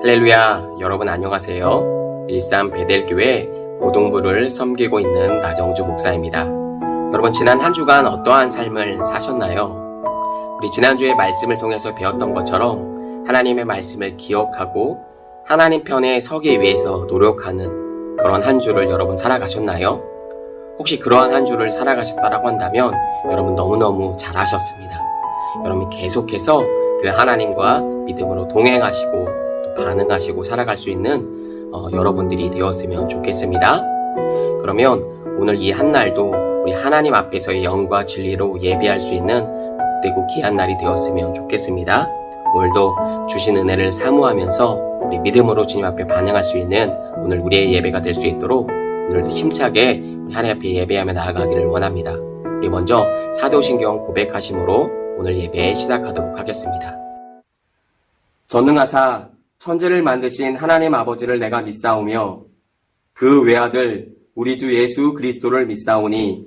할렐루야, 여러분 안녕하세요. 일산 베델교회 고등부를 섬기고 있는 나정주 목사입니다. 여러분, 지난 한 주간 어떠한 삶을 사셨나요? 우리 지난주에 말씀을 통해서 배웠던 것처럼 하나님의 말씀을 기억하고 하나님 편에 서기 위해서 노력하는 그런 한 주를 여러분 살아가셨나요? 혹시 그러한 한 주를 살아가셨다고 한다면 여러분 너무너무 잘하셨습니다. 여러분 계속해서 그 하나님과 믿음으로 동행하시고 반응하시고 살아갈 수 있는 여러분들이 되었으면 좋겠습니다. 그러면 오늘 이 한날도 우리 하나님 앞에서의 영과 진리로 예배할 수 있는 복되고 귀한 날이 되었으면 좋겠습니다. 오늘도 주신 은혜를 사모하면서 우리 믿음으로 주님 앞에 반응할 수 있는 오늘 우리의 예배가 될 수 있도록 오늘도 힘차게 우리 하나님 앞에 예배하며 나아가기를 원합니다. 우리 먼저 사도신경 고백하심으로 오늘 예배 시작하도록 하겠습니다. 전능하사 천지를 만드신 하나님 아버지를 내가 믿사오며 그 외아들 우리 주 예수 그리스도를 믿사오니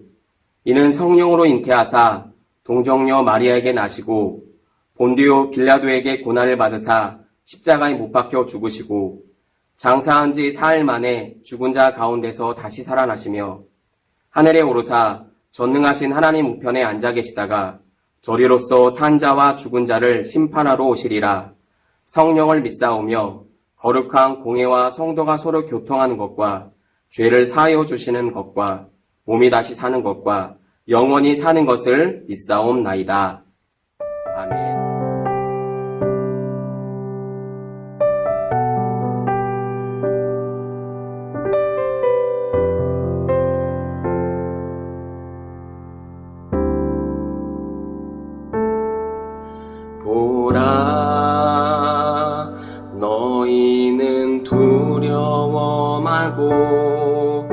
이는 성령으로 잉태하사 동정녀 마리아에게 나시고 본디오 빌라도에게 고난을 받으사 십자가에 못 박혀 죽으시고 장사한 지 사흘 만에 죽은 자 가운데서 다시 살아나시며 하늘에 오르사 전능하신 하나님 우편에 앉아 계시다가 저리로서 산 자와 죽은 자를 심판하러 오시리라. 성령을 믿사오며 거룩한 공회와 성도가 서로 교통하는 것과 죄를 사하여 주시는 것과 몸이 다시 사는 것과 영원히 사는 것을 믿사옵나이다. 아멘. 보라, 너희는 두려워 말고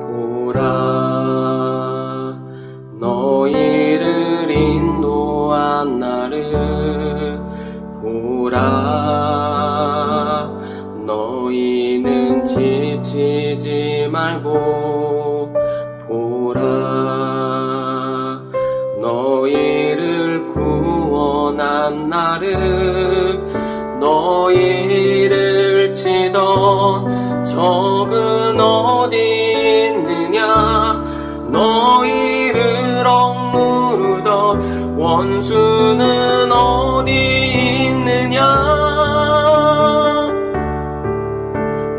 보라, 너희를 인도한 나를 보라, 너희는 지치지 말고 보라, 너희를 구원한 나를 너희를 치던 적은 어디 있느냐 너희를 억누르던 원수는 어디 있느냐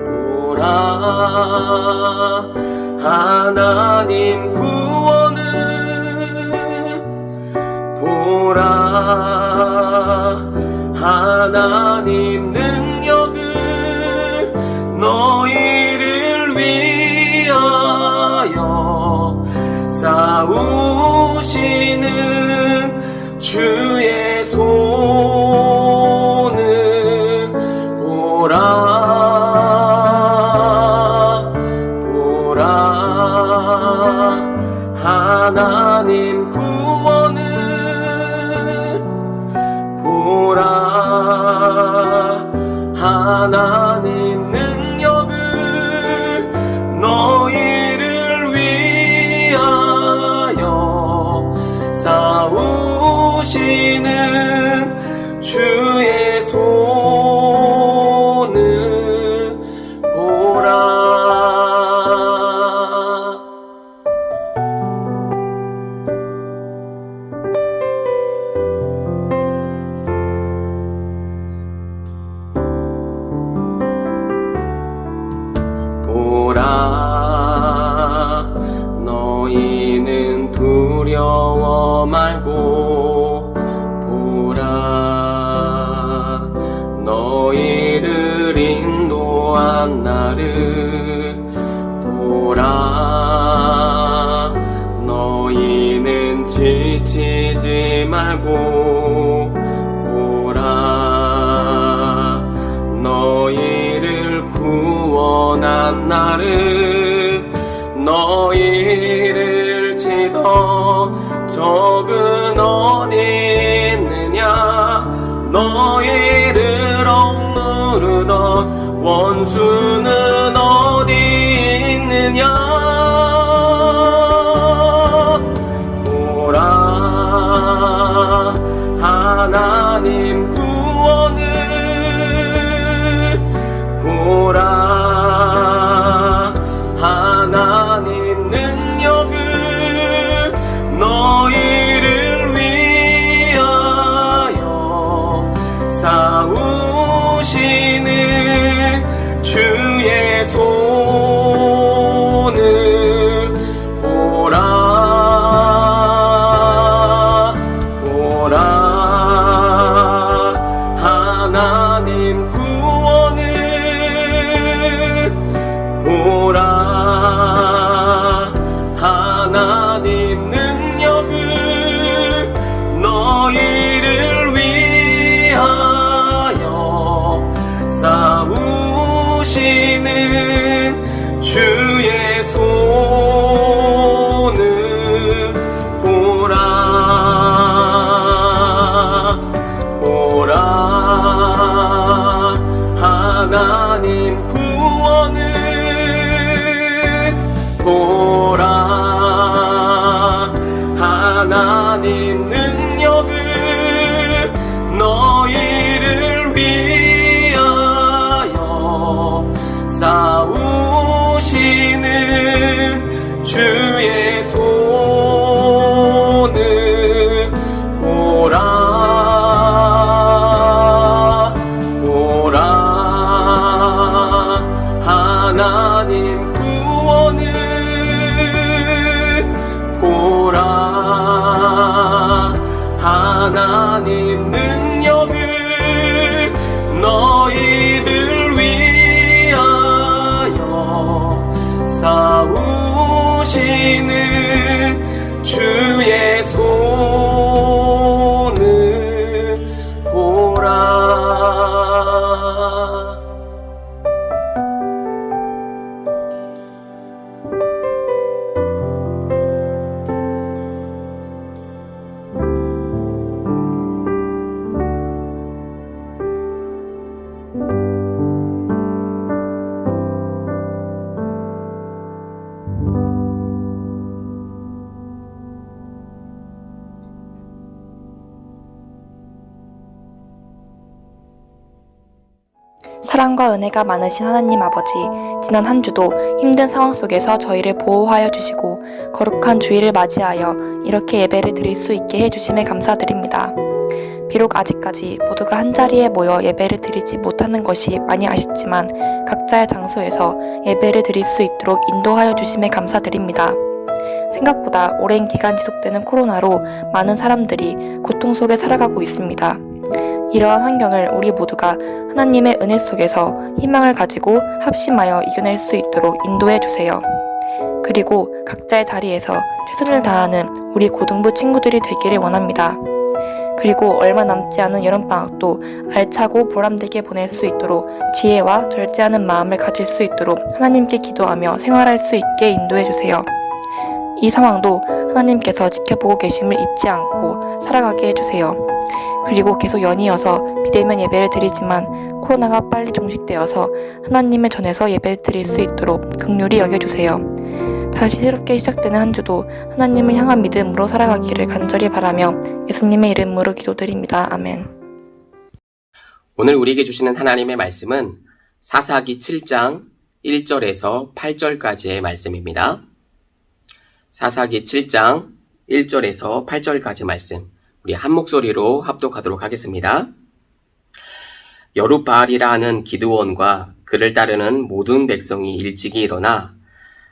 보라 하나님 구원은 보라 하나님 능력을 너희를 위하여 싸우시는 주의 손을 보라 보라 하나님 구원을 보라 하나님 능력을 너희를 위하여 싸우시는 주의 손을 보라. 보라, 너희는 두려워 말고 보라, 너희를 인도한 나를 보라, 너희는 지치지 말고 보라, 너희를 구원한 나를 너희를 치던 적은 어디 있느냐 너희를 억누르던 원수는 어디 있느냐 보라 하나님 구원을 보라 하나님 능력을 너희를 위하여 싸우시는 주의 손을 보라 보라 하나님 구원을 보라 하나님 능력을 너희를 위하여 싸우시는 주의 손을 보라 보라 하나님 구원을 보라 하나님 능력을 너희를 위하여 싸우시는 주의 손을 보라 보라 하나님 구원을 보라 하나님 능력을 너희를 위하여 싸우시는 주의 손을 보라. 사랑과 은혜가 많으신 하나님 아버지, 지난 한 주도 힘든 상황 속에서 저희를 보호하여 주시고 거룩한 주일을 맞이하여 이렇게 예배를 드릴 수 있게 해주심에 감사드립니다. 비록 아직까지 모두가 한자리에 모여 예배를 드리지 못하는 것이 많이 아쉽지만 각자의 장소에서 예배를 드릴 수 있도록 인도하여 주심에 감사드립니다. 생각보다 오랜 기간 지속되는 코로나로 많은 사람들이 고통 속에 살아가고 있습니다. 이러한 환경을 우리 모두가 하나님의 은혜 속에서 희망을 가지고 합심하여 이겨낼 수 있도록 인도해 주세요. 그리고 각자의 자리에서 최선을 다하는 우리 고등부 친구들이 되기를 원합니다. 그리고 얼마 남지 않은 여름방학도 알차고 보람되게 보낼 수 있도록 지혜와 절제하는 마음을 가질 수 있도록 하나님께 기도하며 생활할 수 있게 인도해 주세요. 이 상황도 하나님께서 지켜보고 계심을 잊지 않고 살아가게 해주세요. 그리고 계속 연이어서 비대면 예배를 드리지만 코로나가 빨리 종식되어서 하나님의 전에서 예배를 드릴 수 있도록 긍휼히 여겨주세요. 다시 새롭게 시작되는 한 주도 하나님을 향한 믿음으로 살아가기를 간절히 바라며 예수님의 이름으로 기도드립니다. 아멘. 오늘 우리에게 주시는 하나님의 말씀은 사사기 7장 1절에서 8절까지의 말씀입니다. 사사기 7장 1절에서 8절까지 말씀, 우리 한 목소리로 합독하도록 하겠습니다. 여룻바알이라 하는 기드온과 그를 따르는 모든 백성이 일찍이 일어나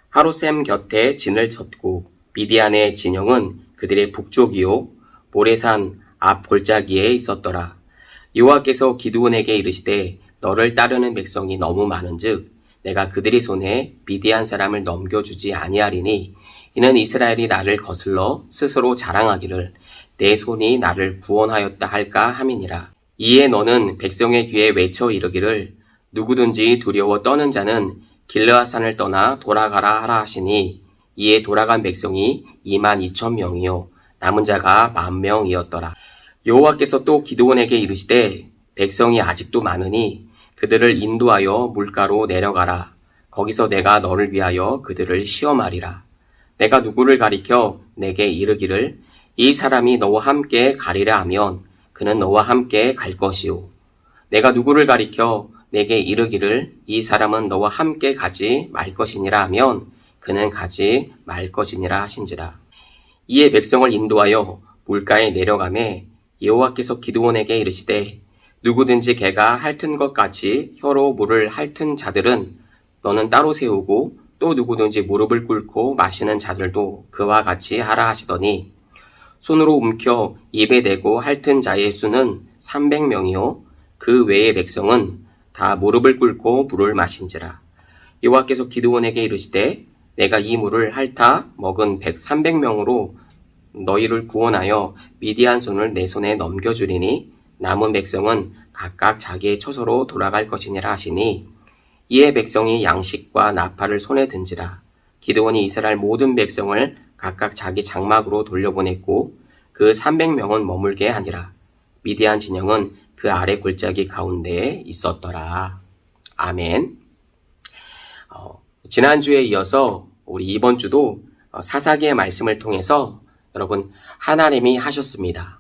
하롯셈 곁에 진을 쳤고 미디안의 진영은 그들의 북쪽이요 모레산 앞 골짜기에 있었더라. 여호와께서 기드온에게 이르시되 너를 따르는 백성이 너무 많은즉 내가 그들의 손에 미디안 사람을 넘겨주지 아니하리니 이는 이스라엘이 나를 거슬러 스스로 자랑하기를 내 손이 나를 구원하였다 할까 함이니라. 이에 너는 백성의 귀에 외쳐 이르기를 누구든지 두려워 떠는 자는 길르앗산을 떠나 돌아가라 하라 하시니 이에 돌아간 백성이 22,000명이요 남은 자가 10,000명이었더라. 여호와께서 또 기드온에게 이르시되 백성이 아직도 많으니 그들을 인도하여 물가로 내려가라. 거기서 내가 너를 위하여 그들을 시험하리라. 내가 누구를 가리켜 내게 이르기를 이 사람이 너와 함께 가리라 하면 그는 너와 함께 갈 것이요. 내가 누구를 가리켜 내게 이르기를 이 사람은 너와 함께 가지 말 것이니라 하면 그는 가지 말 것이니라 하신지라. 이에 백성을 인도하여 물가에 내려가매 여호와께서 기드온에게 이르시되 누구든지 개가 핥은 것 같이 혀로 물을 핥은 자들은 너는 따로 세우고 또 누구든지 무릎을 꿇고 마시는 자들도 그와 같이 하라 하시더니 손으로 움켜 입에 대고 핥은 자의 수는 300명이요 그 외의 백성은 다 무릎을 꿇고 물을 마신지라. 여호와께서 기드온에게 이르시되 내가 이 물을 핥아 먹은 300명으로 너희를 구원하여 미디안 손을 내 손에 넘겨주리니 남은 백성은 각각 자기의 처소로 돌아갈 것이니라 하시니 이에 백성이 양식과 나팔을 손에 든지라. 기드온이 이스라엘 모든 백성을 각각 자기 장막으로 돌려보냈고 그 300명은 머물게 하니라. 미디안 진영은 그 아래 골짜기 가운데에 있었더라. 아멘. 지난주에 이어서 우리 이번 주도 사사기의 말씀을 통해서 여러분 하나님이 하셨습니다.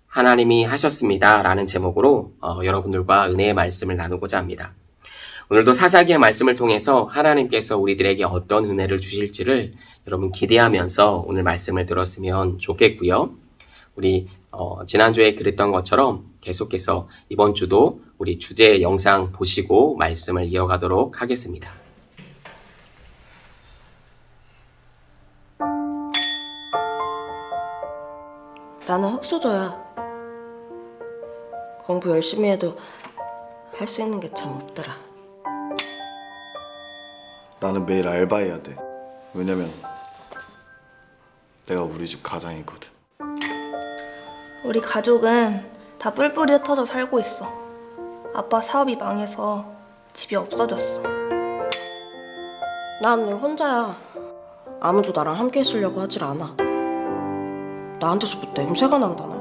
하나님이 하셨습니다 라는 제목으로 여러분들과 은혜의 말씀을 나누고자 합니다. 오늘도 사사기의 말씀을 통해서 하나님께서 우리들에게 어떤 은혜를 주실지를 여러분 기대하면서 오늘 말씀을 들었으면 좋겠고요. 우리 지난주에 그랬던 것처럼 계속해서 이번 주도 우리 주제 영상 보시고 말씀을 이어가도록 하겠습니다. 나는 흙수저야. 공부 열심히 해도 할 수 있는 게 참 없더라. 나는 매일 알바해야 돼. 왜냐면 내가 우리 집 가장이거든. 우리 가족은 다 뿔뿔이 흩어져 살고 있어. 아빠 사업이 망해서 집이 없어졌어. 난 늘 혼자야. 아무도 나랑 함께 있으려고 하질 않아. 나한테서부터 냄새가 난다 나.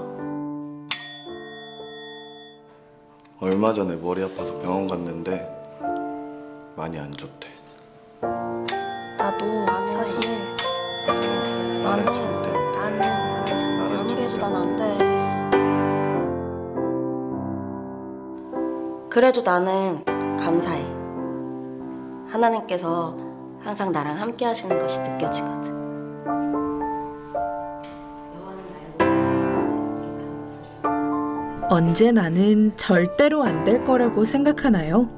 얼마 전에 머리 아파서 병원 갔는데 많이 안 좋대. 나도 사실 나는 절대 아무리 해도 난 안 돼. 그래도 나는 감사해. 하나님께서 항상 나랑 함께 하시는 것이 느껴지거든. 언제 나는 절대로 안 될 거라고 생각하나요?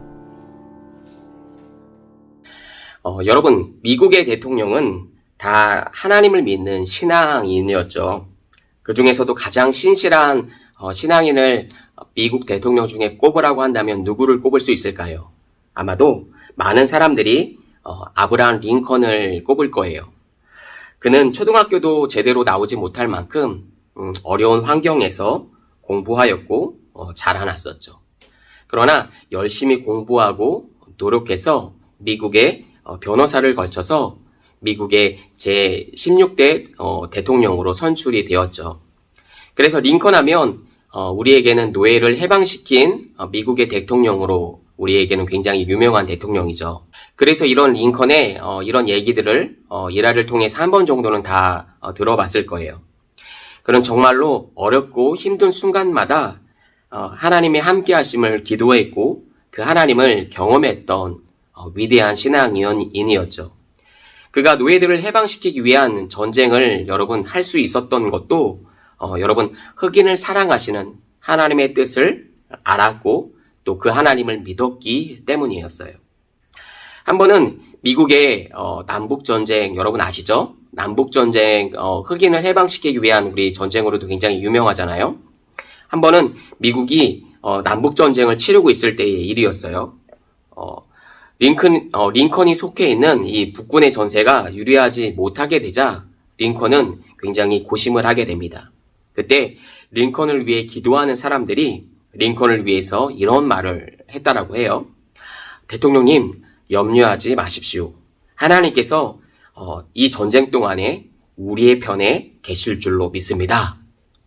여러분, 미국의 대통령은 다 하나님을 믿는 신앙인이었죠. 그 중에서도 가장 신실한 신앙인을 미국 대통령 중에 꼽으라고 한다면 누구를 꼽을 수 있을까요? 아마도 많은 사람들이 아브라함 링컨을 꼽을 거예요. 그는 초등학교도 제대로 나오지 못할 만큼 어려운 환경에서 공부하였고 자라났었죠. 그러나 열심히 공부하고 노력해서 미국의 변호사를 거쳐서 미국의 제16대 대통령으로 선출이 되었죠. 그래서 링컨 하면 우리에게는 노예를 해방시킨 미국의 대통령으로 우리에게는 굉장히 유명한 대통령이죠. 그래서 이런 링컨의 이런 얘기들을 일화를 통해서 한 번 정도는 다 들어봤을 거예요. 그는 정말로 어렵고 힘든 순간마다 하나님의 함께 하심을 기도했고 그 하나님을 경험했던 위대한 신앙인이었죠. 그가 노예들을 해방시키기 위한 전쟁을 여러분 할 수 있었던 것도 여러분 흑인을 사랑하시는 하나님의 뜻을 알았고 또 그 하나님을 믿었기 때문이었어요. 한 번은 미국의 남북전쟁 여러분 아시죠? 남북전쟁 흑인을 해방시키기 위한 우리 전쟁으로도 굉장히 유명하잖아요. 한 번은 미국이 남북전쟁을 치르고 있을 때의 일이었어요. 링컨이 속해 있는 이 북군의 전세가 유리하지 못하게 되자 링컨은 굉장히 고심을 하게 됩니다. 그때 링컨을 위해 기도하는 사람들이 링컨을 위해서 이런 말을 했다라고 해요. 대통령님, 염려하지 마십시오. 하나님께서 이 전쟁 동안에 우리의 편에 계실 줄로 믿습니다.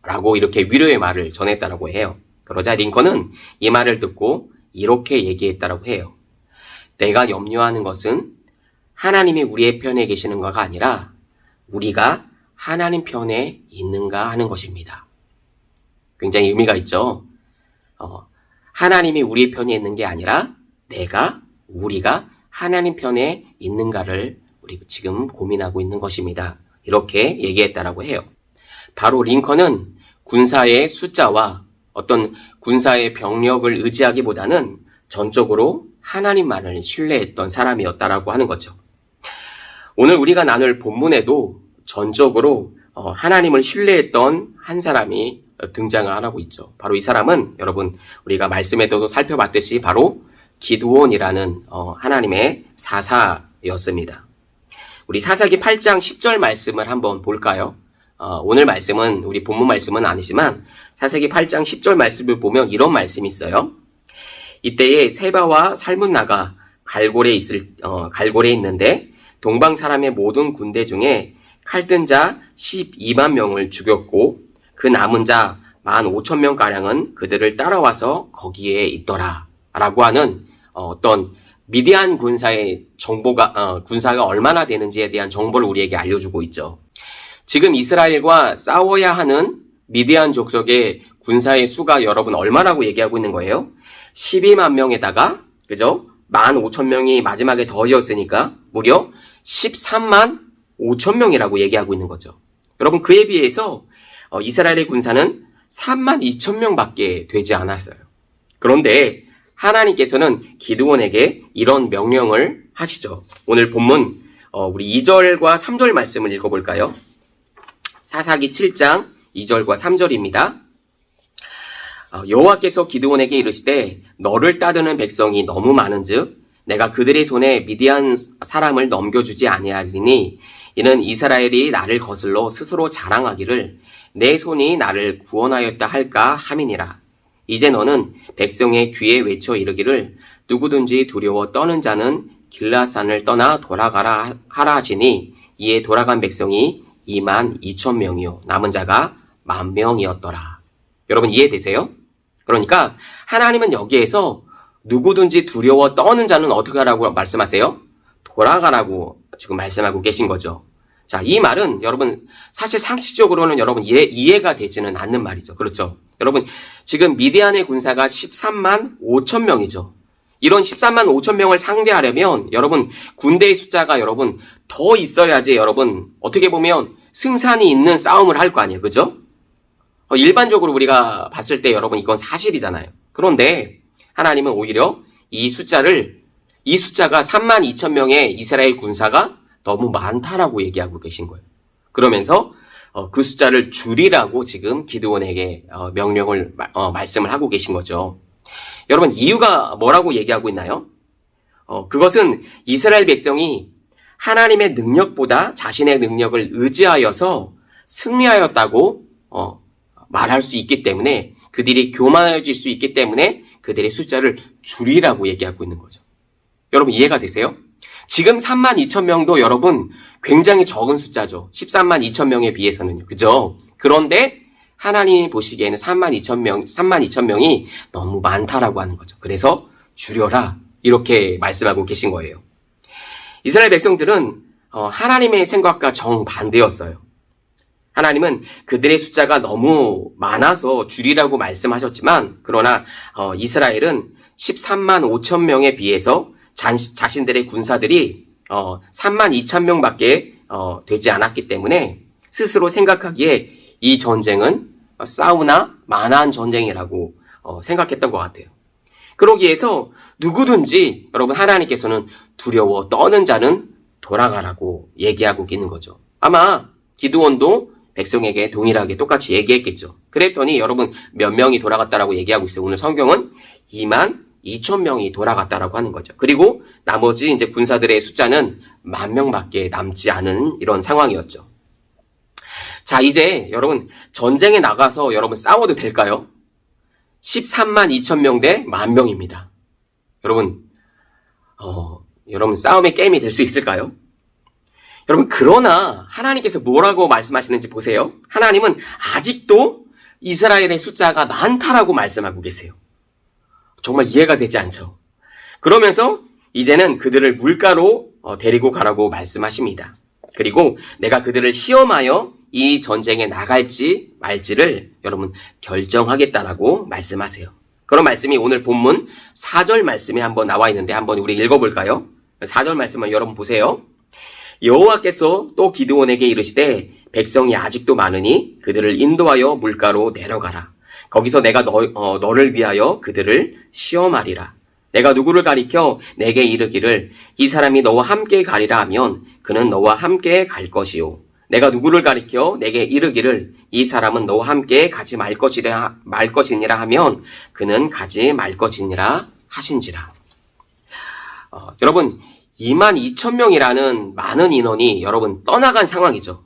라고 이렇게 위로의 말을 전했다라고 해요. 그러자 링컨은 이 말을 듣고 이렇게 얘기했다라고 해요. 내가 염려하는 것은 하나님이 우리의 편에 계시는 것가 아니라 우리가 하나님 편에 있는가 하는 것입니다. 굉장히 의미가 있죠. 하나님이 우리 편에 있는 게 아니라 우리가 하나님 편에 있는가를 우리 지금 고민하고 있는 것입니다. 이렇게 얘기했다라고 해요. 바로 링컨은 군사의 숫자와 어떤 군사의 병력을 의지하기보다는 전적으로 하나님만을 신뢰했던 사람이었다라고 하는 거죠. 오늘 우리가 나눌 본문에도 전적으로 하나님을 신뢰했던 한 사람이 등장을 하고 있죠. 바로 이 사람은 여러분 우리가 말씀에도 살펴봤듯이 바로 기드온이라는 하나님의 사사였습니다. 우리 사사기 8장 10절 말씀을 한번 볼까요? 오늘 말씀은 우리 본문 말씀은 아니지만 사사기 8장 10절 말씀을 보면 이런 말씀이 있어요. 이때에 세바와 살문나가 갈골에 있는데 동방 사람의 모든 군대 중에 칼든 자 12만 명을 죽였고 그 남은 자 15,000명가량은 그들을 따라와서 거기에 있더라 라고 하는 어떤 미디안 군사의 군사가 얼마나 되는지에 대한 정보를 우리에게 알려주고 있죠. 지금 이스라엘과 싸워야 하는 미디안 족속의 군사의 수가 여러분 얼마라고 얘기하고 있는 거예요? 12만 명에다가 그죠? 15,000명이 마지막에 더해졌으니까 무려 13만 5,000명이라고 얘기하고 있는 거죠. 여러분 그에 비해서 이스라엘의 군사는 3만 2,000명밖에 되지 않았어요. 그런데 하나님께서는 기드온에게 이런 명령을 하시죠. 오늘 본문 우리 2절과 3절 말씀을 읽어볼까요? 사사기 7장 2절과 3절입니다. 여호와께서 기드온에게 이르시되 너를 따르는 백성이 너무 많은즉 내가 그들의 손에 미디안 사람을 넘겨주지 아니하리니 이는 이스라엘이 나를 거슬러 스스로 자랑하기를 내 손이 나를 구원하였다 할까 함이니라. 이제 너는 백성의 귀에 외쳐 이르기를 누구든지 두려워 떠는 자는 길라산을 떠나 돌아가라 하라 하시니 이에 돌아간 백성이 22,000명이요 남은 자가 10,000명이었더라. 여러분 이해되세요? 그러니까 하나님은 여기에서 누구든지 두려워 떠는 자는 어떻게 하라고 말씀하세요? 돌아가라고 지금 말씀하고 계신 거죠. 자, 이 말은 여러분 사실 상식적으로는 여러분 이해가 되지는 않는 말이죠. 그렇죠? 여러분 지금 미디안의 군사가 13만 5천 명이죠. 이런 13만 5천 명을 상대하려면 여러분 군대의 숫자가 여러분 더 있어야지 여러분 어떻게 보면 승산이 있는 싸움을 할 거 아니에요. 그죠? 일반적으로 우리가 봤을 때 여러분 이건 사실이잖아요. 그런데 하나님은 오히려 이 숫자가 3만 2천 명의 이스라엘 군사가 너무 많다라고 얘기하고 계신 거예요. 그러면서 그 숫자를 줄이라고 지금 기드온에게 말씀을 하고 계신 거죠. 여러분 이유가 뭐라고 얘기하고 있나요? 그것은 이스라엘 백성이 하나님의 능력보다 자신의 능력을 의지하여서 승리하였다고 말할 수 있기 때문에 그들이 교만해질 수 있기 때문에 그들의 숫자를 줄이라고 얘기하고 있는 거죠. 여러분 이해가 되세요? 지금 3만 2천 명도 여러분 굉장히 적은 숫자죠. 13만 2천 명에 비해서는요. 그죠? 그런데 하나님이 보시기에는 3만 2천 명이 너무 많다라고 하는 거죠. 그래서 줄여라 이렇게 말씀하고 계신 거예요. 이스라엘 백성들은 하나님의 생각과 정반대였어요. 하나님은 그들의 숫자가 너무 많아서 줄이라고 말씀하셨지만 그러나 이스라엘은 13만 5천 명에 비해서 자신들의 군사들이 3만 2천 명밖에 되지 않았기 때문에 스스로 생각하기에 이 전쟁은 싸우나 마나한 전쟁이라고 생각했던 것 같아요. 그러기 위해서 누구든지 여러분 하나님께서는 두려워 떠는 자는 돌아가라고 얘기하고 있는 거죠. 아마 기드온도 백성에게 동일하게 똑같이 얘기했겠죠. 그랬더니 여러분 몇 명이 돌아갔다라고 얘기하고 있어요. 오늘 성경은 2만 2천 명이 돌아갔다라고 하는 거죠. 그리고 나머지 이제 군사들의 숫자는 10,000명밖에 남지 않은 이런 상황이었죠. 자, 이제 여러분 전쟁에 나가서 여러분 싸워도 될까요? 13만 2천 명 대 10,000명입니다. 여러분 싸움의 게임이 될 수 있을까요? 여러분 그러나 하나님께서 뭐라고 말씀하시는지 보세요. 하나님은 아직도 이스라엘의 숫자가 많다라고 말씀하고 계세요. 정말 이해가 되지 않죠. 그러면서 이제는 그들을 물가로 데리고 가라고 말씀하십니다. 그리고 내가 그들을 시험하여 이 전쟁에 나갈지 말지를 여러분 결정하겠다라고 말씀하세요. 그런 말씀이 오늘 본문 4절 말씀에 한번 나와 있는데 한번 우리 읽어볼까요? 4절 말씀을 여러분 보세요. 여호와께서 또 기드온에게 이르시되 백성이 아직도 많으니 그들을 인도하여 물가로 내려가라. 거기서 내가 너를 위하여 그들을 시험하리라. 내가 누구를 가리켜 내게 이르기를 이 사람이 너와 함께 가리라 하면 그는 너와 함께 갈 것이요. 내가 누구를 가리켜 내게 이르기를 이 사람은 너와 함께 가지 말 것이니라 하면 그는 가지 말 것이니라 하신지라. 여러분 22,000명이라는 많은 인원이 여러분 떠나간 상황이죠.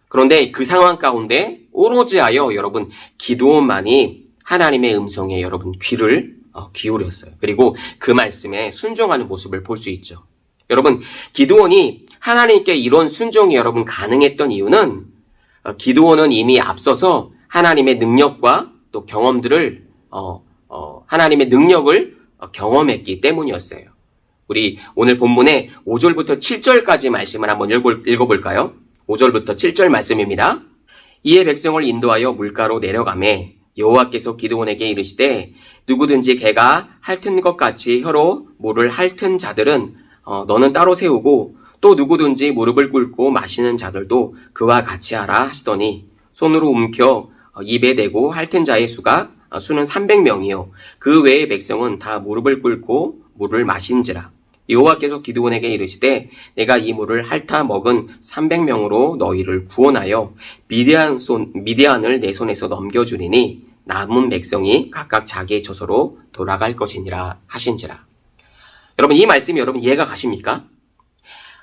그런데 그 상황 가운데 오로지하여 여러분 기드온만이 하나님의 음성에 여러분 귀를 기울였어요. 그리고 그 말씀에 순종하는 모습을 볼 수 있죠. 여러분 기드온이 하나님께 이런 순종이 여러분 가능했던 이유는 기드온은 이미 앞서서 하나님의 능력과 또 경험들을 하나님의 능력을 경험했기 때문이었어요. 우리 오늘 본문의 5절부터 7절까지 말씀을 한번 읽어볼까요? 5절부터 7절 말씀입니다. 이에 백성을 인도하여 물가로 내려가매 여호와께서 기드온에게 이르시되 누구든지 개가 핥은 것 같이 혀로 물을 핥은 자들은 너는 따로 세우고 또 누구든지 무릎을 꿇고 마시는 자들도 그와 같이 하라 하시더니 손으로 움켜 입에 대고 핥은 자의 수는 300명이요 그 외의 백성은 다 무릎을 꿇고 물을 마신지라. 여호와께서 기드온에게 이르시되 내가 이 물을 핥아 먹은 300명으로 너희를 구원하여 미디안을 내 손에서 넘겨주리니 남은 백성이 각각 자기의 처소로 돌아갈 것이니라 하신지라. 여러분 이 말씀이 여러분 이해가 가십니까?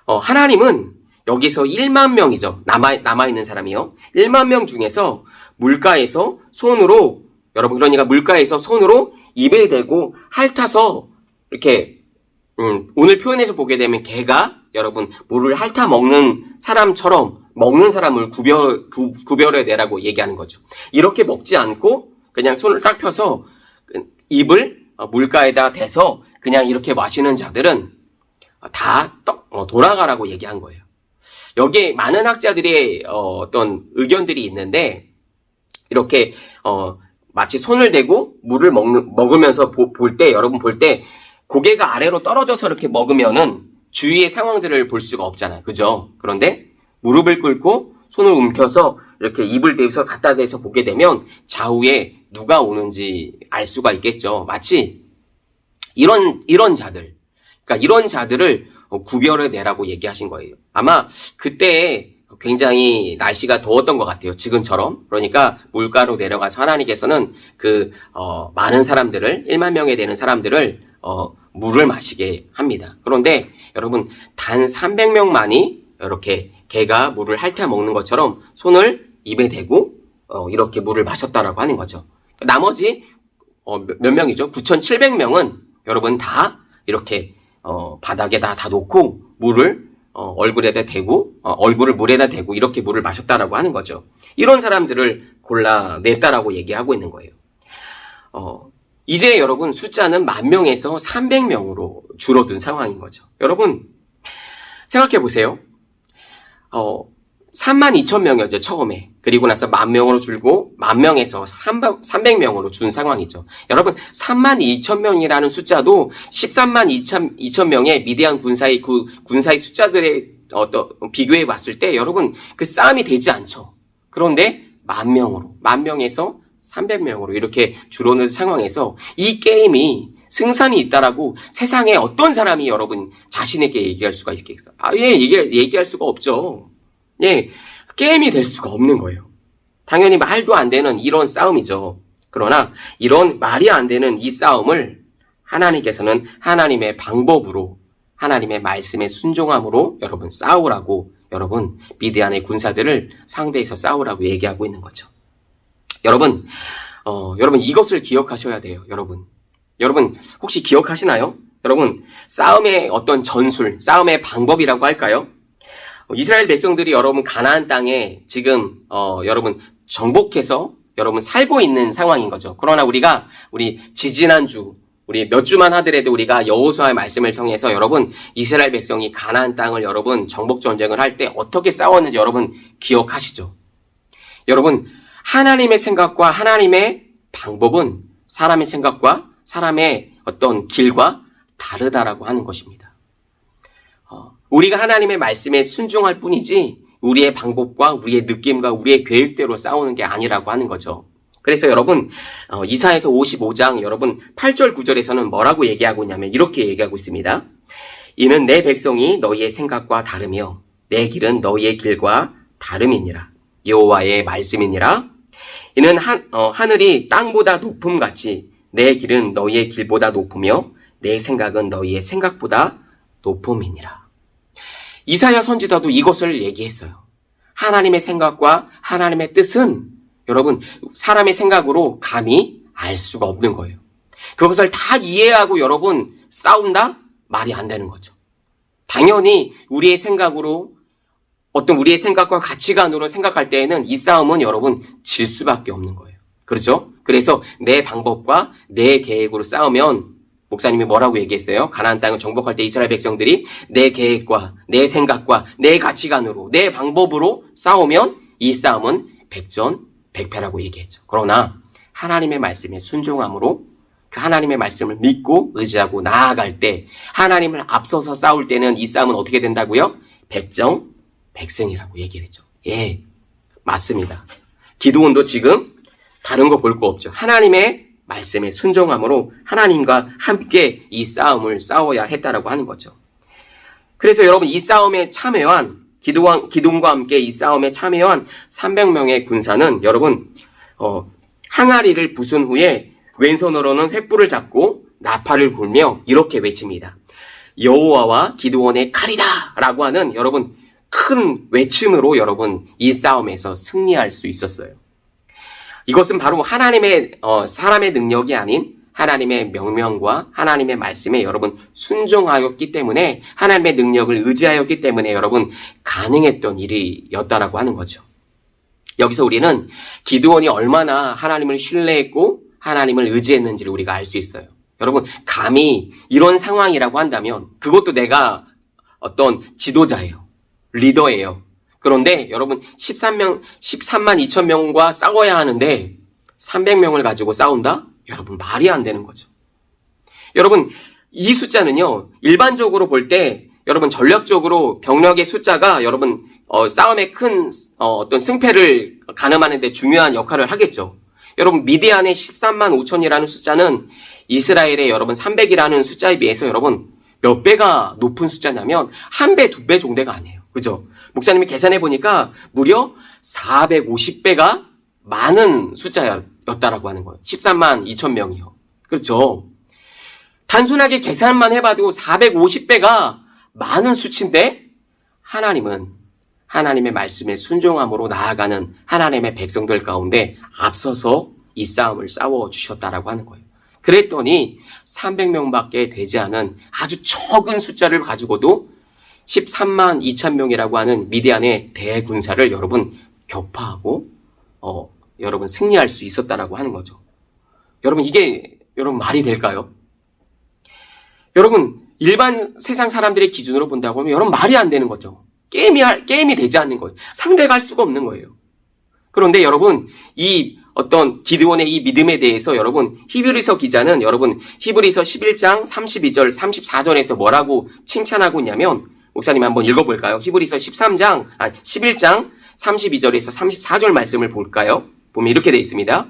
하나님은 여기서 1만 명이죠. 남아있는 사람이요. 1만 명 중에서 물가에서 손으로 여러분 그러니까 물가에서 손으로 입에 대고 핥아서 이렇게 오늘 표현에서 보게 되면 개가 여러분 물을 핥아 먹는 사람처럼 먹는 사람을 구별해내라고 얘기하는 거죠. 이렇게 먹지 않고 그냥 손을 딱 펴서 입을 물가에다 대서 그냥 이렇게 마시는 자들은 다 돌아가라고 얘기한 거예요. 여기에 많은 학자들의 어떤 의견들이 있는데 이렇게 마치 손을 대고 물을 먹으면서 여러분 볼 때 고개가 아래로 떨어져서 이렇게 먹으면은 주위의 상황들을 볼 수가 없잖아요. 그죠? 그런데 무릎을 꿇고 손을 움켜서 이렇게 입을 대서 갖다 대서 보게 되면 좌우에 누가 오는지 알 수가 있겠죠. 마치 이런 자들, 그러니까 이런 자들을 구별해 내라고 얘기하신 거예요. 아마 그때 굉장히 날씨가 더웠던 것 같아요. 지금처럼. 그러니까 물가로 내려가서 하나님께서는 많은 사람들을 1만 명에 되는 사람들을 물을 마시게 합니다. 그런데 여러분 단 300명만이 이렇게 개가 물을 핥아 먹는 것처럼 손을 입에 대고 이렇게 물을 마셨다라고 하는 거죠. 나머지 몇 명이죠? 9,700명은 여러분 다 이렇게 바닥에다 다 놓고 물을 얼굴에다 대고 얼굴을 물에다 대고 이렇게 물을 마셨다라고 하는 거죠. 이런 사람들을 골라냈다라고 얘기하고 있는 거예요. 이제 여러분 숫자는 10,000명에서 300명으로 줄어든 상황인 거죠. 여러분 생각해 보세요. 32,000명이었죠 처음에. 그리고 나서 10,000명으로 줄고 10,000명에서 300명으로 준 상황이죠. 여러분 32,000명이라는 숫자도 132,000명의 미디안 군사의 숫자들의 비교해 봤을 때 여러분 그 싸움이 되지 않죠. 그런데 10,000명에서 300명으로 이렇게 줄어든 상황에서 이 게임이 승산이 있다라고 세상에 어떤 사람이 여러분 자신에게 얘기할 수가 있겠어요? 얘기할 수가 없죠. 예, 게임이 될 수가 없는 거예요. 당연히 말도 안 되는 이런 싸움이죠. 그러나 이런 말이 안 되는 이 싸움을 하나님께서는 하나님의 방법으로 하나님의 말씀에 순종함으로 여러분 싸우라고 여러분 미디안의 군사들을 상대해서 싸우라고 얘기하고 있는 거죠. 여러분 이것을 기억하셔야 돼요. 여러분 혹시 기억하시나요? 여러분 싸움의 어떤 전술, 싸움의 방법이라고 할까요? 이스라엘 백성들이 여러분 가나안 땅에 지금 여러분 정복해서 여러분 살고 있는 상황인 거죠. 그러나 우리 지지난주 우리 몇 주만 하더라도 우리가 여호수아의 말씀을 통해서 여러분 이스라엘 백성이 가나안 땅을 여러분 정복 전쟁을 할 때 어떻게 싸웠는지 여러분 기억하시죠? 여러분 하나님의 생각과 하나님의 방법은 사람의 생각과 사람의 어떤 길과 다르다라고 하는 것입니다. 우리가 하나님의 말씀에 순종할 뿐이지 우리의 방법과 우리의 느낌과 우리의 계획대로 싸우는 게 아니라고 하는 거죠. 그래서 여러분 이사야서 55장 여러분 8절 9절에서는 뭐라고 얘기하고 있냐면 이렇게 얘기하고 있습니다. 이는 내 백성이 너희의 생각과 다르며 내 길은 너희의 길과 다름이니라. 여호와의 말씀이니라. 이는 하늘이 땅보다 높음같이 내 길은 너희의 길보다 높으며 내 생각은 너희의 생각보다 높음이니라. 이사야 선지자도 이것을 얘기했어요. 하나님의 생각과 하나님의 뜻은 여러분 사람의 생각으로 감히 알 수가 없는 거예요. 그것을 다 이해하고 여러분 싸운다? 말이 안 되는 거죠. 당연히 우리의 생각으로 어떤 우리의 생각과 가치관으로 생각할 때에는 이 싸움은 여러분 질 수밖에 없는 거예요. 그렇죠? 그래서 내 방법과 내 계획으로 싸우면 목사님이 뭐라고 얘기했어요? 가나안 땅을 정복할 때 이스라엘 백성들이 내 계획과 내 생각과 내 가치관으로 내 방법으로 싸우면 이 싸움은 백전백패라고 얘기했죠. 그러나 하나님의 말씀에 순종함으로 그 하나님의 말씀을 믿고 의지하고 나아갈 때 하나님을 앞서서 싸울 때는 이 싸움은 어떻게 된다고요? 백전백승이라고 얘기를 했죠. 예, 맞습니다. 기드온도 지금 다른 거 볼 거 없죠. 하나님의 말씀에 순종함으로 하나님과 함께 이 싸움을 싸워야 했다라고 하는 거죠. 그래서 여러분 이 싸움에 참여한 기드온과 함께 이 싸움에 참여한 300명의 군사는 여러분 항아리를 부순 후에 왼손으로는 횃불을 잡고 나팔을 불며 이렇게 외칩니다. 여호와와 기드온의 칼이다! 라고 하는 여러분 큰 외침으로 여러분 이 싸움에서 승리할 수 있었어요. 이것은 바로 하나님의 사람의 능력이 아닌 하나님의 명령과 하나님의 말씀에 여러분 순종하였기 때문에 하나님의 능력을 의지하였기 때문에 여러분 가능했던 일이었다라고 하는 거죠. 여기서 우리는 기드온이 얼마나 하나님을 신뢰했고 하나님을 의지했는지를 우리가 알 수 있어요. 여러분 감히 이런 상황이라고 한다면 그것도 내가 어떤 지도자예요. 리더예요. 그런데 여러분 13만 2천 명과 싸워야 하는데 300명을 가지고 싸운다? 여러분 말이 안 되는 거죠. 여러분 이 숫자는요 일반적으로 볼 때 여러분 전략적으로 병력의 숫자가 여러분 싸움의 큰 어떤 승패를 가늠하는 데 중요한 역할을 하겠죠. 여러분 미디안의 13만 5천이라는 숫자는 이스라엘의 여러분 300이라는 숫자에 비해서 여러분 몇 배가 높은 숫자냐면 한 배, 두 배 정도가 아니에요. 그죠? 목사님이 계산해 보니까 무려 450배가 많은 숫자였다라고 하는 거예요. 13만 2천 명이요. 그렇죠? 단순하게 계산만 해봐도 450배가 많은 수치인데 하나님은 하나님의 말씀에 순종함으로 나아가는 하나님의 백성들 가운데 앞서서 이 싸움을 싸워주셨다라고 하는 거예요. 그랬더니 300명밖에 되지 않은 아주 적은 숫자를 가지고도 13만 2천 명이라고 하는 미디안의 대군사를 여러분 격파하고 여러분 승리할 수 있었다라고 하는 거죠. 여러분 이게 여러분 말이 될까요? 여러분 일반 세상 사람들의 기준으로 본다고 하면 여러분 말이 안 되는 거죠. 게임이 되지 않는 거예요. 상대가 할 수가 없는 거예요. 그런데 여러분 이 어떤 기드온의 이 믿음에 대해서 여러분 히브리서 기자는 여러분 히브리서 11장 32절 34절에서 뭐라고 칭찬하고 있냐면 목사님 한번 읽어볼까요? 히브리서 11장 32절에서 34절 말씀을 볼까요? 보면 이렇게 되어 있습니다.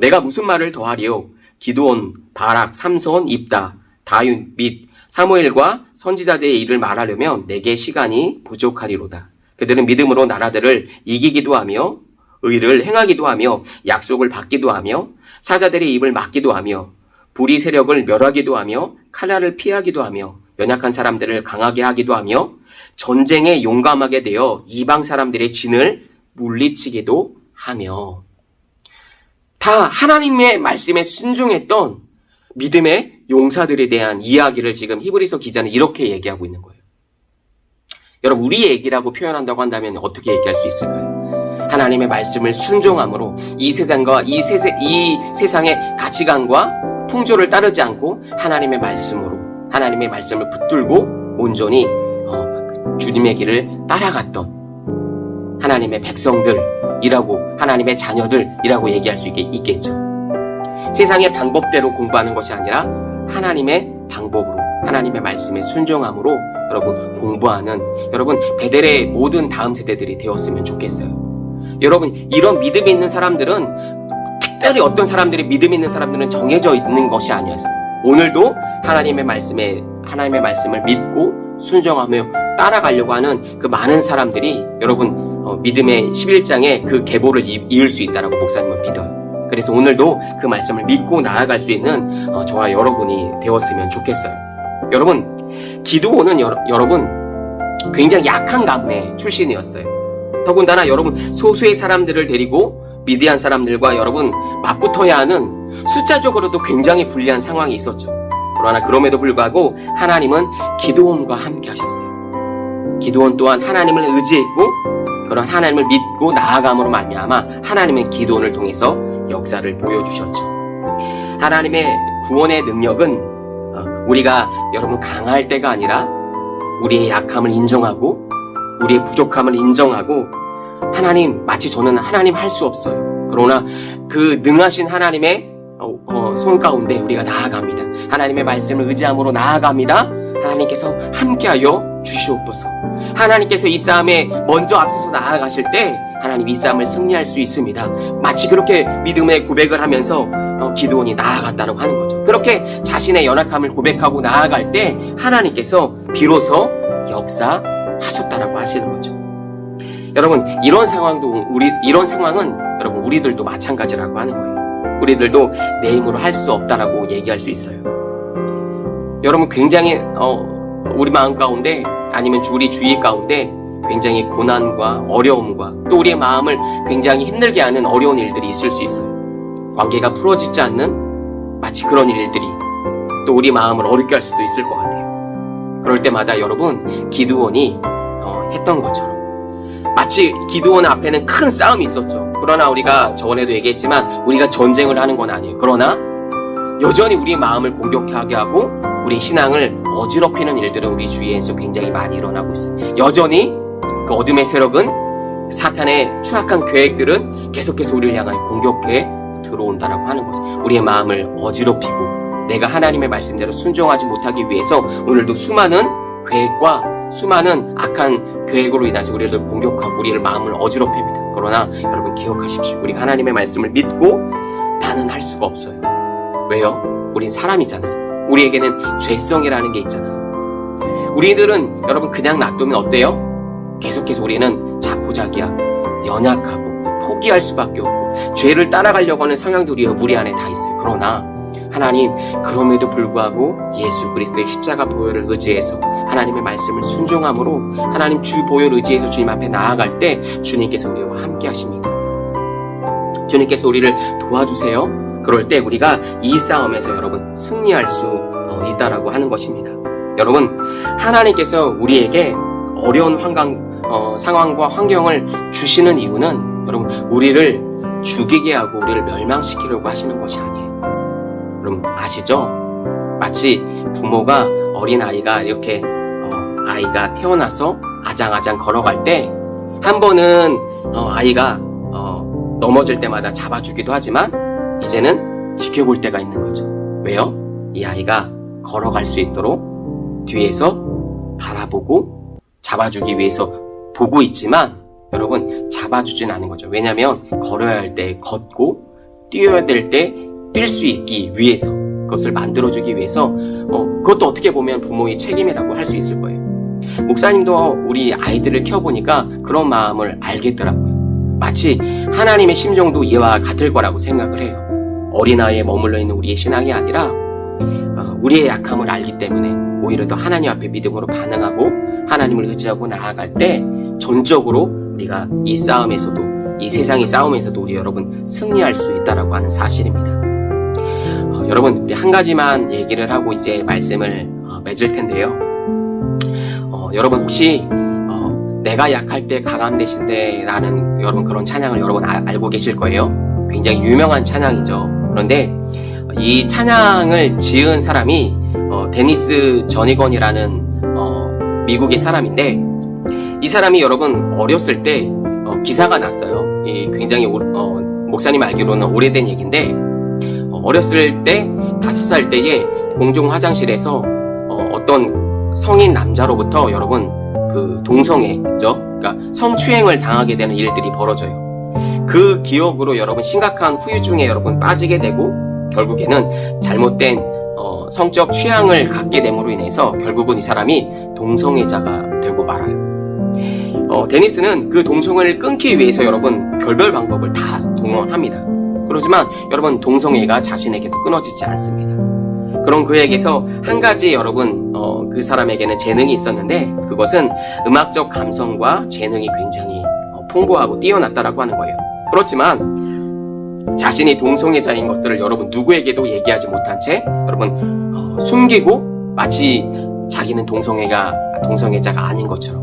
내가 무슨 말을 더하리요? 기드온, 바락, 삼손, 입다, 다윗 및 사무엘과 선지자들의 일을 말하려면 내게 시간이 부족하리로다. 그들은 믿음으로 나라들을 이기기도 하며 의를 행하기도 하며 약속을 받기도 하며 사자들의 입을 막기도 하며 불의 세력을 멸하기도 하며 칼날을 피하기도 하며 연약한 사람들을 강하게 하기도 하며 전쟁에 용감하게 되어 이방 사람들의 진을 물리치기도 하며 다 하나님의 말씀에 순종했던 믿음의 용사들에 대한 이야기를 지금 히브리서 기자는 이렇게 얘기하고 있는 거예요. 여러분 우리의 얘기라고 표현한다고 한다면 어떻게 얘기할 수 있을까요? 하나님의 말씀을 순종함으로 이 세상과 이 세상의 가치관과 풍조를 따르지 않고 하나님의 말씀으로 하나님의 말씀을 붙들고 온전히 주님의 길을 따라갔던 하나님의 백성들이라고 하나님의 자녀들이라고 얘기할 수 있겠죠. 세상의 방법대로 공부하는 것이 아니라 하나님의 방법으로, 하나님의 말씀에 순종함으로 여러분 공부하는 여러분 베델의 모든 다음 세대들이 되었으면 좋겠어요. 여러분 이런 믿음이 있는 사람들은 특별히 어떤 사람들이 믿음 있는 사람들은 정해져 있는 것이 아니었어요. 오늘도 하나님의 말씀을 믿고 순종하며 따라가려고 하는 그 많은 사람들이 여러분 믿음의 11장에 그 계보를 이을 수 있다라고 목사님은 믿어요. 그래서 오늘도 그 말씀을 믿고 나아갈 수 있는 저와 여러분이 되었으면 좋겠어요. 여러분 기드온은 여러분 굉장히 약한 가문의 출신이었어요. 더군다나 여러분 소수의 사람들을 데리고 미디안 사람들과 여러분 맞붙어야 하는 숫자적으로도 굉장히 불리한 상황이 있었죠. 그러나 그럼에도 불구하고 하나님은 기드온과 함께 하셨어요. 기드온 또한 하나님을 의지했고 그런 하나님을 믿고 나아감으로 말미암아 하나님은 기드온을 통해서 역사를 보여주셨죠. 하나님의 구원의 능력은 우리가 여러분 강할 때가 아니라 우리의 약함을 인정하고 우리의 부족함을 인정하고 하나님 마치 저는 하나님 할 수 없어요. 그러나 그 능하신 하나님의 손 가운데 우리가 나아갑니다. 하나님의 말씀을 의지함으로 나아갑니다. 하나님께서 함께하여 주시옵소서. 하나님께서 이 싸움에 먼저 앞서서 나아가실 때 하나님 이 싸움을 승리할 수 있습니다. 마치 그렇게 믿음의 고백을 하면서 기드온이 나아갔다고 하는 거죠. 그렇게 자신의 연약함을 고백하고 나아갈 때 하나님께서 비로소 역사하셨다라고 하시는 거죠. 여러분 이런 상황은 여러분 우리들도 마찬가지라고 하는 거예요. 우리들도 내 힘으로 할 수 없다라고 얘기할 수 있어요. 여러분 굉장히 우리 마음 가운데 아니면 우리 주위 가운데 굉장히 고난과 어려움과 또 우리의 마음을 굉장히 힘들게 하는 어려운 일들이 있을 수 있어요. 관계가 풀어지지 않는 마치 그런 일들이 또 우리 마음을 어렵게 할 수도 있을 것 같아요. 그럴 때마다 여러분 기드온이 했던 것처럼 마치 기드온 앞에는 큰 싸움이 있었죠. 그러나 우리가 저번에도 얘기했지만 우리가 전쟁을 하는 건 아니에요. 그러나 여전히 우리 마음을 공격하게 하고 우리 신앙을 어지럽히는 일들은 우리 주위에서 굉장히 많이 일어나고 있어요. 여전히 그 어둠의 세력은 사탄의 추악한 계획들은 계속해서 우리를 향하여 공격해 들어온다라고 하는 거죠. 우리의 마음을 어지럽히고 내가 하나님의 말씀대로 순종하지 못하기 위해서 오늘도 수많은 계획과 수많은 악한 계획으로 인해서 우리를 공격하고 우리의 마음을 어지럽힙니다. 그러나 여러분 기억하십시오. 우리가 하나님의 말씀을 믿고 나는 할 수가 없어요. 왜요? 우린 사람이잖아요. 우리에게는 죄성이라는 게 있잖아요. 우리들은 여러분 그냥 놔두면 어때요? 계속해서 우리는 자포자기하고 연약하고 포기할 수밖에 없고 죄를 따라가려고 하는 성향들이 우리 안에 다 있어요. 그러나 하나님 그럼에도 불구하고 예수 그리스도의 십자가 보혈을 의지해서 하나님의 말씀을 순종함으로 하나님 주 보혈 의지해서 주님 앞에 나아갈 때 주님께서 우리와 함께 하십니다. 주님께서 우리를 도와주세요. 그럴 때 우리가 이 싸움에서 여러분 승리할 수 있다라고 하는 것입니다. 여러분 하나님께서 우리에게 어려운 상황과 환경을 주시는 이유는 여러분 우리를 죽이게 하고 우리를 멸망시키려고 하시는 것이 아니에요. 여러분 아시죠? 마치 부모가 어린아이가 이렇게 아이가 태어나서 아장아장 걸어갈 때 한 번은 아이가 넘어질 때마다 잡아주기도 하지만 이제는 지켜볼 때가 있는 거죠. 왜요? 이 아이가 걸어갈 수 있도록 뒤에서 바라보고 잡아주기 위해서 보고 있지만 여러분 잡아주진 않은 거죠. 왜냐하면 걸어야 할 때 걷고 뛰어야 될 때 뛸 수 있기 위해서 그것을 만들어주기 위해서 그것도 어떻게 보면 부모의 책임이라고 할 수 있을 거예요. 목사님도 우리 아이들을 키워보니까 그런 마음을 알겠더라고요. 마치 하나님의 심정도 이와 같을 거라고 생각을 해요. 어린아이에 머물러 있는 우리의 신앙이 아니라 우리의 약함을 알기 때문에 오히려 더 하나님 앞에 믿음으로 반응하고 하나님을 의지하고 나아갈 때 전적으로 우리가 이 싸움에서도 이 세상의 싸움에서도 우리 여러분 승리할 수 있다라고 하는 사실입니다. 여러분 우리 한 가지만 얘기를 하고 이제 말씀을 맺을 텐데요. 여러분 혹시 내가 약할 때 강함 되신데 라는 여러분 그런 찬양을 여러분 알고 계실 거예요. 굉장히 유명한 찬양이죠. 그런데 이 찬양을 지은 사람이 데니스 저니건이라는 미국의 사람인데 이 사람이 여러분 어렸을 때 기사가 났어요. 굉장히 목사님 알기로는 오래된 얘기인데 어렸을 때 5살 때에 공중 화장실에서 어떤 성인 남자로부터 여러분 그 동성애죠. 그러니까 성추행을 당하게 되는 일들이 벌어져요. 그 기억으로 여러분 심각한 후유증에 여러분 빠지게 되고 결국에는 잘못된 성적 취향을 갖게 됨으로 인해서 결국은 이 사람이 동성애자가 되고 말아요. 데니스는 그 동성애를 끊기 위해서 여러분 별별 방법을 다 동원합니다. 그렇지만 여러분 동성애가 자신에게서 끊어지지 않습니다. 그럼 그에게서 한 가지 여러분 그 사람에게는 재능이 있었는데 그것은 음악적 감성과 재능이 굉장히 풍부하고 뛰어났다라고 하는 거예요. 그렇지만 자신이 동성애자인 것들을 여러분 누구에게도 얘기하지 못한 채 여러분 숨기고 마치 자기는 동성애자가 아닌 것처럼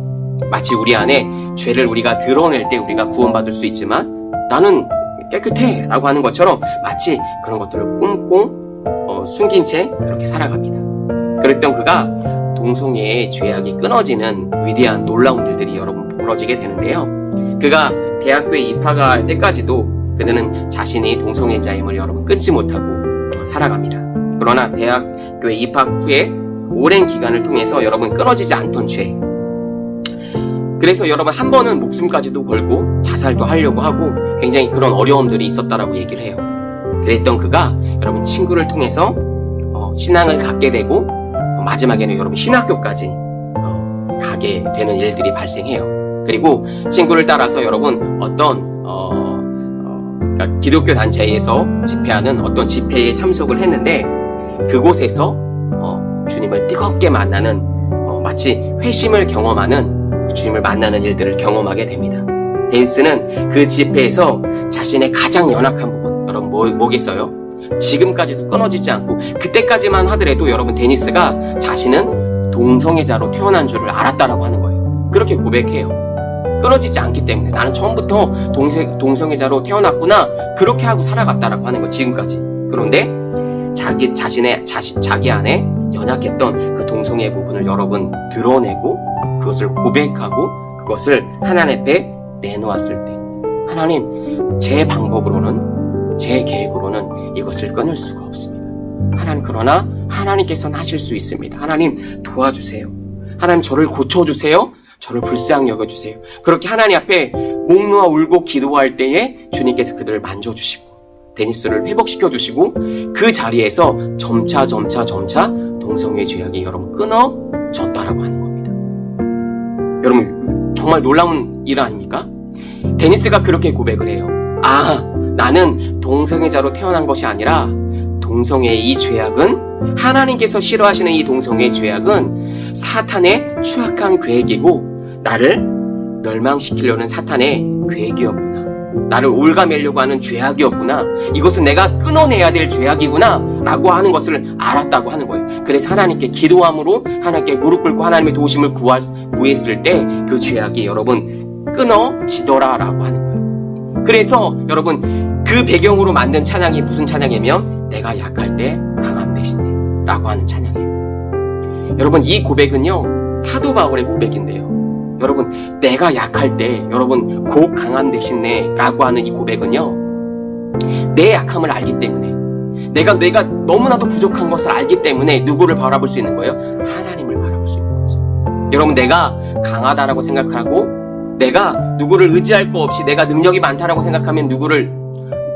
마치 우리 안에 죄를 우리가 드러낼 때 우리가 구원받을 수 있지만 나는 깨끗해 라고 하는 것처럼 마치 그런 것들을 꽁꽁 숨긴 채 그렇게 살아갑니다. 그랬던 그가 동성애의 죄악이 끊어지는 위대한 놀라운 일들이 여러분 벌어지게 되는데요. 그가 대학교에 입학할 때까지도 그는 자신이 동성애자임을 여러분 끊지 못하고 살아갑니다. 그러나 대학교에 입학 후에 오랜 기간을 통해서 여러분 끊어지지 않던 죄. 그래서 여러분 한 번은 목숨까지도 걸고 자살도 하려고 하고 굉장히 그런 어려움들이 있었다라고 얘기를 해요. 그랬던 그가 여러분 친구를 통해서 신앙을 갖게 되고 마지막에는 여러분 신학교까지 가게 되는 일들이 발생해요. 그리고 친구를 따라서 여러분 어떤 그러니까 기독교 단체에서 집회하는 어떤 집회에 참석을 했는데 그곳에서 주님을 뜨겁게 만나는 마치 회심을 경험하는 주님을 만나는 일들을 경험하게 됩니다. 데니스는 그 집회에서 자신의 가장 연약한 부분 여러분 뭐겠어요? 지금까지도 끊어지지 않고 그때까지만 하더라도 여러분 데니스가 자신은 동성애자로 태어난 줄을 알았다라고 하는 거예요. 그렇게 고백해요. 끊어지지 않기 때문에 나는 처음부터 동성애자로 태어났구나 그렇게 하고 살아갔다라고 하는 거 지금까지. 그런데 자기 안에 연약했던 그 동성애 부분을 여러분 드러내고 그것을 고백하고 그것을 하나님 앞에 내놓았을 때 하나님 제 방법으로는 제 계획으로는 이것을 끊을 수가 없습니다. 하나님 그러나 하나님께서는 하실 수 있습니다. 하나님 도와주세요. 하나님 저를 고쳐주세요. 저를 불쌍히 여겨주세요. 그렇게 하나님 앞에 목 놓아 울고 기도할 때에 주님께서 그들을 만져주시고 데니스를 회복시켜주시고 그 자리에서 점차 동성애 죄악이 여러분 끊어졌다라고 하는 겁니다. 여러분 정말 놀라운 일 아닙니까? 데니스가 그렇게 고백을 해요. 나는 동성애자로 태어난 것이 아니라 동성애의 이 죄악은 하나님께서 싫어하시는 이 동성애의 죄악은 사탄의 추악한 계획이고 나를 멸망시키려는 사탄의 계획이었구나. 나를 올가매려고 하는 죄악이었구나. 이것은 내가 끊어내야 될 죄악이구나 라고 하는 것을 알았다고 하는 거예요. 그래서 하나님께 기도함으로 하나님께 무릎 꿇고 하나님의 도우심을 구했을 때 그 죄악이 여러분 끊어지더라 라고 하는 거예요. 그래서 여러분 그 배경으로 만든 찬양이 무슨 찬양이면 내가 약할 때 강함 되시네 라고 하는 찬양이에요. 여러분 이 고백은요 사도 바울의 고백인데요. 여러분 내가 약할 때 여러분 곧 강함 되시네 라고 하는 이 고백은요 내 약함을 알기 때문에 내가 너무나도 부족한 것을 알기 때문에 누구를 바라볼 수 있는 거예요? 하나님을 바라볼 수 있는 거죠. 여러분 내가 강하다라고 생각하고 내가 누구를 의지할 거 없이 내가 능력이 많다라고 생각하면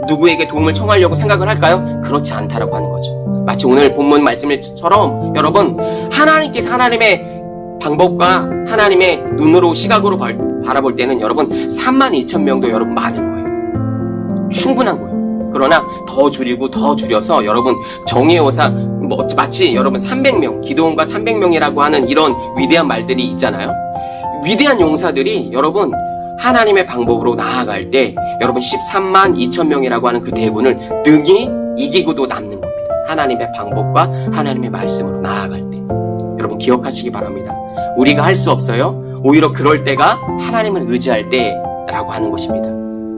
누구에게 도움을 청하려고 생각을 할까요? 그렇지 않다라고 하는 거죠. 마치 오늘 본문 말씀처럼 여러분 하나님께서 하나님의 방법과 하나님의 눈으로 시각으로 바라볼 때는 여러분 32,000명도 여러분 많은 거예요. 충분한 거예요. 그러나 더 줄이고 더 줄여서 여러분 정의의 오사 마치 여러분 300명 기도원과 300명이라고 하는 이런 위대한 말들이 있잖아요. 위대한 용사들이 여러분 하나님의 방법으로 나아갈 때 여러분 132,000명이라고 하는 그 대군을 능히 이기고도 남는 겁니다. 하나님의 방법과 하나님의 말씀으로 나아갈 때 여러분 기억하시기 바랍니다. 우리가 할 수 없어요. 오히려 그럴 때가 하나님을 의지할 때라고 하는 것입니다.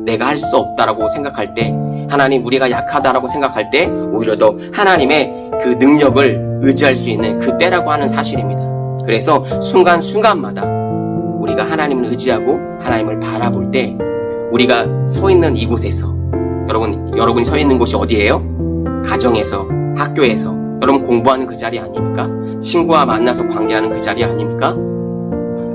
내가 할 수 없다라고 생각할 때 하나님 우리가 약하다라고 생각할 때 오히려 더 하나님의 그 능력을 의지할 수 있는 그때라고 하는 사실입니다. 그래서 순간순간마다 우리가 하나님을 의지하고 하나님을 바라볼 때 우리가 서 있는 이곳에서 여러분이 서 있는 곳이 어디예요? 가정에서, 학교에서, 여러분 공부하는 그 자리 아닙니까? 친구와 만나서 관계하는 그 자리 아닙니까?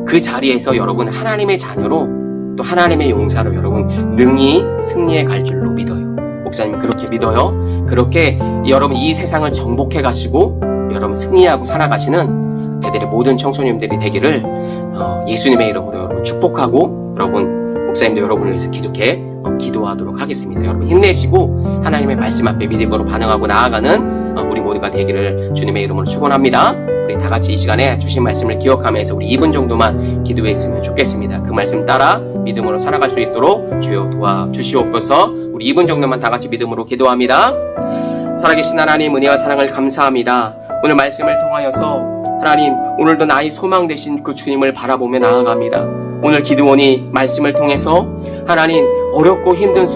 그 자리에서 여러분 하나님의 자녀로 또 하나님의 용사로 여러분 능히 승리해 갈 줄로 믿어요. 목사님 그렇게 믿어요. 그렇게 여러분 이 세상을 정복해 가시고 여러분 승리하고 살아가시는 베델의 모든 청소년들이 되기를 예수님의 이름으로 여러분 축복하고 여러분 목사님도 여러분을 위해서 기도하도록 하겠습니다. 여러분 힘내시고 하나님의 말씀 앞에 믿음으로 반응하고 나아가는 우리 모두가 되기를 주님의 이름으로 축원합니다. 우리 다 같이 이 시간에 주신 말씀을 기억하면서 우리 2분 정도만 기도했으면 좋겠습니다. 그 말씀 따라 믿음으로 살아갈 수 있도록 주여 도와주시옵소서. 우리 2분 정도만 다 같이 믿음으로 기도합니다. 살아계신 하나님 은혜와 사랑을 감사합니다. 오늘 말씀을 통하여서 하나님 오늘도 나의 소망 되신 그 주님을 바라보며 나아갑니다. 오늘 기드온이 말씀을 통해서 하나님 어렵고 힘든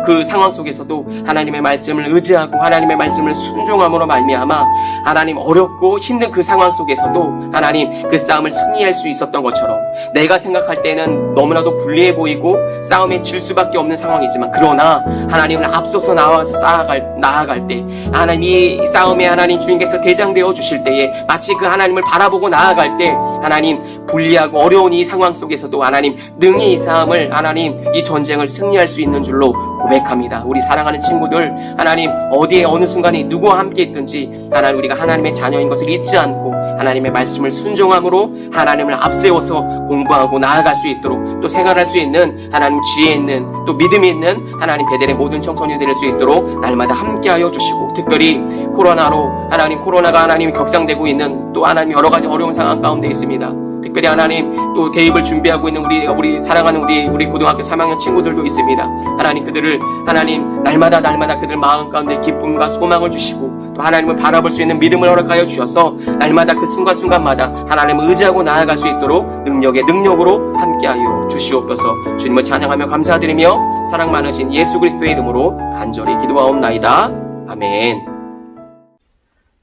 그 상황 속에서도 하나님의 말씀을 의지하고 하나님의 말씀을 순종함으로 말미암아 하나님 어렵고 힘든 그 상황 속에서도 하나님 그 싸움을 승리할 수 있었던 것처럼 내가 생각할 때는 너무나도 불리해 보이고 싸움에 질 수밖에 없는 상황이지만 그러나 하나님을 앞서서 나아갈 때 하나님 이 싸움에 하나님 주님께서 대장되어 주실 때에 마치 그 하나님을 바라보고 나아갈 때 하나님 불리하고 어려운 이 상황 속에서도 하나님 능히 이 싸움을 하나님 이 전쟁을 승리할 수 있는 줄로 고백합니다. 우리 사랑하는 친구들 하나님 어디에 어느 순간에 누구와 함께 있든지 하나님 우리가 하나님의 자녀인 것을 잊지 않고 하나님의 말씀을 순종함으로 하나님을 앞세워서 공부하고 나아갈 수 있도록 또 생활할 수 있는 하나님 지혜 있는 또 믿음이 있는 하나님 베델의 모든 청소년이 될 수 있도록 날마다 함께하여 주시고 특별히 코로나가 하나님 격상되고 있는 또 하나님 여러 가지 어려운 상황 가운데 있습니다. 특별히 하나님 또 대입을 준비하고 있는 우리 사랑하는 우리 고등학교 3학년 친구들도 있습니다. 하나님 그들을 하나님 날마다 그들 마음 가운데 기쁨과 소망을 주시고 또 하나님을 바라볼 수 있는 믿음을 허락하여 주셔서 날마다 그 순간순간마다 하나님을 의지하고 나아갈 수 있도록 능력으로 함께하여 주시옵소서. 주님을 찬양하며 감사드리며 사랑 많으신 예수 그리스도의 이름으로 간절히 기도하옵나이다. 아멘.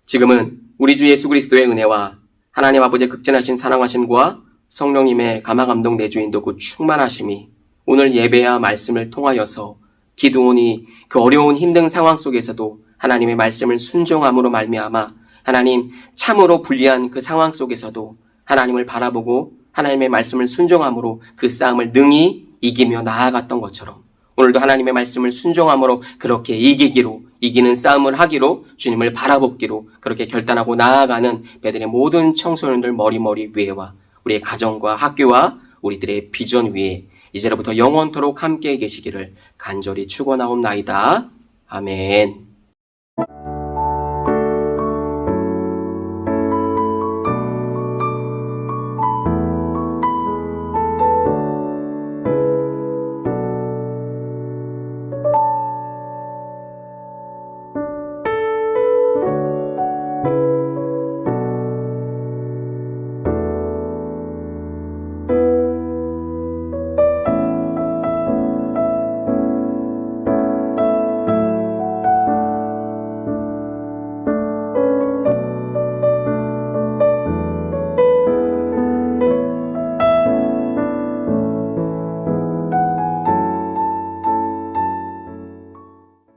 지금은 우리 주 예수 그리스도의 은혜와 하나님 아버지의 극진하신 사랑하심과 성령님의 감화감동 내주인도 그 충만하심이 오늘 예배와 말씀을 통하여서 기드온이 그 어려운 힘든 상황 속에서도 하나님의 말씀을 순종함으로 말미암아 하나님 참으로 불리한 그 상황 속에서도 하나님을 바라보고 하나님의 말씀을 순종함으로 그 싸움을 능히 이기며 나아갔던 것처럼 오늘도 하나님의 말씀을 순종함으로 그렇게 이기는 싸움을 하기로 주님을 바라보기로 그렇게 결단하고 나아가는 베델의 모든 청소년들 머리 위에와 우리의 가정과 학교와 우리들의 비전 위에 이제로부터 영원토록 함께 계시기를 간절히 축원하옵나이다. 아멘.